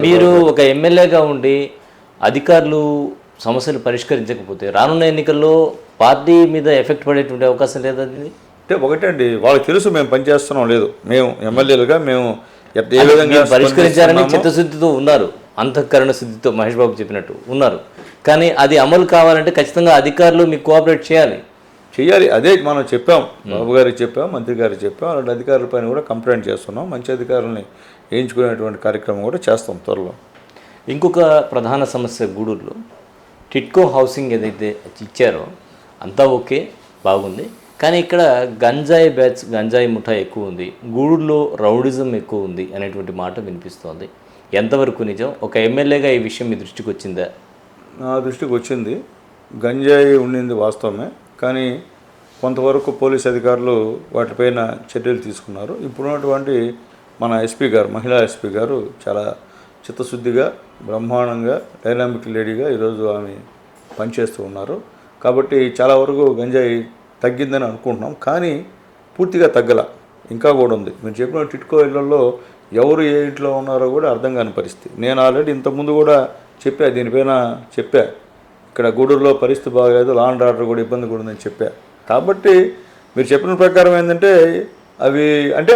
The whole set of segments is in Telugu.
మీరు ఒక ఎమ్మెల్యేగా ఉండి అధికారులు సమస్యలు పరిష్కరించకపోతే రానున్న ఎన్నికల్లో పార్టీ మీద ఎఫెక్ట్ పడేటువంటి అవకాశం లేదా? అంటే ఒకటండి, వాళ్ళకి తెలుసు మేము పనిచేస్తున్నాం లేదు, మేము ఎమ్మెల్యేలుగా మేము ఏ విధంగా పరిష్కరించారని చిత్తశుద్ధితో ఉన్నారు, అంతఃకరణ శుద్ధితో మహేష్ బాబు చెప్పినట్టు ఉన్నారు. కానీ అది అమలు కావాలంటే ఖచ్చితంగా అధికారులు మీకు కోఆపరేట్ చేయాలి. అదే మనం చెప్పాం, బాబు గారికి చెప్పాం, మంత్రి గారికి చెప్పాం. అలాంటి అధికారులపైన కూడా కంప్లైంట్ చేస్తున్నాం. మంచి అధికారులని వేయించుకునేటువంటి కార్యక్రమం కూడా చేస్తాం త్వరలో. ఇంకొక ప్రధాన సమస్య గూడూరులో టిట్కో హౌసింగ్ ఏదైతే ఇచ్చారో అంతా ఓకే, బాగుంది. కానీ ఇక్కడ గంజాయి ముఠా ఎక్కువ ఉంది, గూడూరులో రౌడిజం ఎక్కువ ఉంది అనేటువంటి మాట వినిపిస్తోంది. ఎంతవరకు నిజం? ఒక ఎమ్మెల్యేగా ఈ విషయం మీ దృష్టికి వచ్చిందా? నా దృష్టికి వచ్చింది. గంజాయి ఉండింది వాస్తవమే, కానీ కొంతవరకు పోలీస్ అధికారులు వాటిపైన చర్యలు తీసుకున్నారు. ఇప్పుడున్నటువంటి మన ఎస్పీ గారు, మహిళా ఎస్పీ గారు చాలా చిత్తశుద్ధిగా, బ్రహ్మాండంగా, డైనామిక్ లేడీగా ఈరోజు ఆమె పనిచేస్తూ ఉన్నారు. కాబట్టి చాలా వరకు గంజాయి తగ్గిందని అనుకుంటున్నాం. కానీ పూర్తిగా తగ్గల, ఇంకా కూడా ఉంది. మీరు చెప్పిన టిట్కో ఇళ్లలో ఎవరు ఏ ఇంట్లో ఉన్నారో కూడా అర్థం కాని పరిస్థితి. నేను ఆల్రెడీ ఇంతకుముందు కూడా దీనిపైన చెప్పా, ఇక్కడ గూడూరులో పరిస్థితి బాగలేదు, లా అండ్ ఆర్డర్ కూడా ఇబ్బంది కూడా ఉందని చెప్పా. కాబట్టి మీరు చెప్పిన ప్రకారం ఏంటంటే అవి అంటే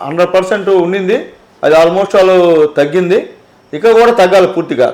100% ఉండింది, అది ఆల్మోస్ట్ వాళ్ళు తగ్గింది, ఇక కూడా తగ్గాలి పూర్తిగా.